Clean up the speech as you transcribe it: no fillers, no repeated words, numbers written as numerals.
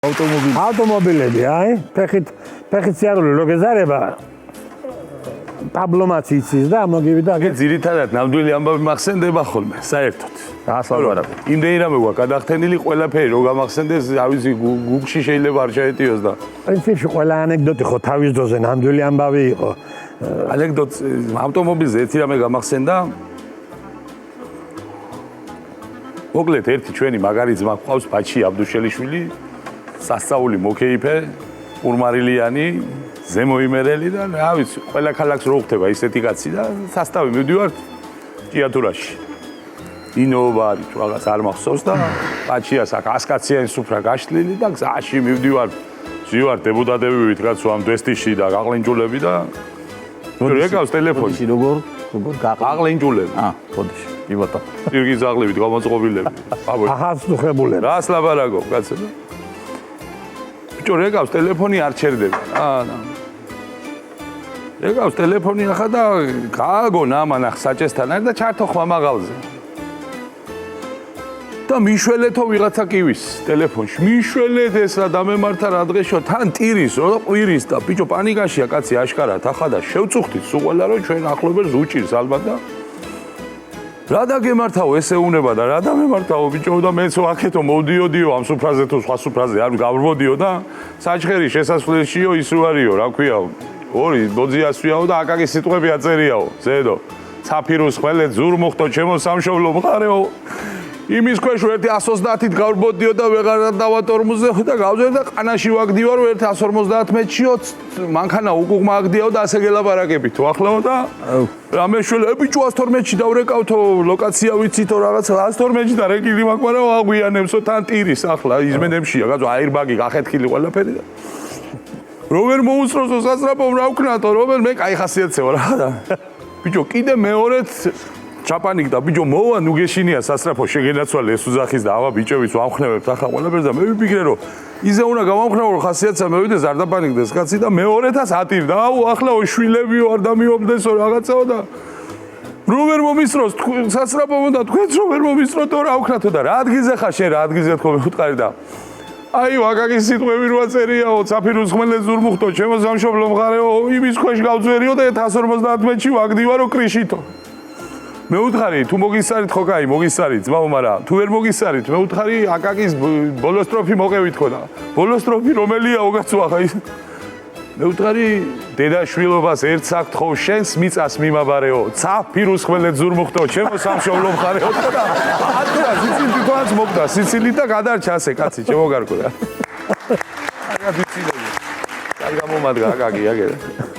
ავტომობილები, აი, ფეხით სიარული რო გეზარება. Პაბლომაც იცის და მოგივიდა. ძირითადად ნამდვილი ამბავი მახსენდება ხოლმე, საერთოდ. გასავალარებ. იმდენი რამე გვაქვს გადახდენილი ყველაფერი რო გამახსენდეს, ავიზი გუგლში შეიძლება არ ჩაეტიოს და პრინციპში ყველა ანეკდოტი ხო თავის დროზე ნამდვილი ამბავი იყო. ანეკდოტ ავტომობილზე ერთი რამე გამახსენდა. მოკლედ ერთი ჩვენი მაგარი ძმა ყავს ბაჩი აბდუშელიშვილი, სასწაული მოკეიფე, ურმარილიანი, ზემოიმერელი და რა ვიცი, ყველა ქალაქს რო ხვდება ისეთი კაცი და სასტავი მივდივართ ჭიათურაში. ინოვა არის რაღაც არ მახსოვს და ბაჩიას აქ 100 კაციანი სუფრა გაშლილი და გზაში მივდივართ. ვივარ დეპუტატები ვით კაცო ამ დვესტიში და გაყლენჯულები და რეკავს ტელეფონში როგორ გაყლენჯულები. ხოდიში. კი ბატონო. პირგი ზაღლებით გამოწყობილები. ახაც დუხებულები. რას ლაბარაკობ კაცო? ბიჭო რეკავს ტელეფონი არ ჩერდება. რეკავს ტელეფონი ახლა და გააგონა ამან ახ საჭესთან არის და ჩართო ხმა მაღალზე. და მიშველეთო ვიღაცა კივის ტელეფონში. მიშველეთ ეს რა დამემართა რა დღეშო თან ტირის რო ყვირის და ბიჭო პანიკაშია კაცი აშკარად ახლა და შევწუხდით სულ ყველა რომ ჩვენ ახლობელს უჭირს ალბათ და რა დაგემართაო ესე უნება და რა დამემართაო ბიჭო და მეც აქეთო მოვდიოდიო ამ სუფრაზე თუ სხვა სუფრაზე არ გავრბოდიო და საჩხერი შესასვლელშიო ის რო არისო რა ქვია ორი დოძიასვიაო და აკაკი სიტყვები აწერიაო ზედო ცაფირუს ხველე ძურ მოხტო ჩემო სამშობლო მხარეო იმის ქვეშ ერთი 130-ით გავრბოდიო და ვეღარ დავატორმუზე და გავზერ და ყანაში ვაგდივარო ერთი 150 მეტრშიო მანქანა უკუღმა აგდიაო და ასე გელაპარაკებით თუ ახლაო და რამე შვილე ბიჭო 112-ში დავრეკავთო ლოკაცია ვიცითო რაღაცა 112-ში და რეკილი მაქვს მაგრამ აგვიანებსო თან ტირის ახლა იზმენებშია გაზო აირბაგი გახეთქილი ყველაფერი და როვერ მოუსწროსო სასწრაფომ რა ვქნათო როვერ მე კაი ხასიათსეო რა და ბიჭო კიდე მეორეთ ჩაპანიკდა ბიჭო მოვა ნუ გეშინია სასწრაფო შეგენაცვალე ეს უზახის და ავა ბიჭებიც ვამხნევებთ ახლა ყველაფერს და მე ვიფიქრე რომ იზე უნდა გავამხნევო რომ ხასიათსა მევიდეს არ დაპანიკდეს კაცი და მეორეთას ატირდა აუ ახლა შვილებიო არ დამიომდესო რაღაცაო და როვერ მომისროს სასწრაფომ და თქვენც როვერ მომისროთო რა ვქნათო და რა ადგილზე ხარ შენ რა ადგილზე თქო მეხუტყარი და აი ვაკაკის სიტყვები რო აწერიაო ცაფირუს ხმელე ზურმუხტო ჩემო სამშობლო მხარეო იმის ქვეშ გავძვერიო და 150 მეტრში ვაგდივარო კრიშითო მე უთხარი თუ მოგისარით ხო კაი მოგისარით ძმაო მაგრამ თუ ვერ მოგისარით მე უთხარი აკაკის ბოლოსტროფი მოყევით ხო და ბოლოსტროფი რომელიაო კაცო ახლა ის მე უთხარი დედაშვილობას ერთ საქმთ ხო შენს მიწას მიმაბარეო ცაფირუს ხმელე ზურმუხტო ჩემო სამშობლო მხარეო და ატყვა სიცილი თვითონაც მოგდა სიცილი და გადარჩა ასე კაცი ჩემო გარკვეულ რა აგა ვიცილები აი გამომადგა აკაკი აგერა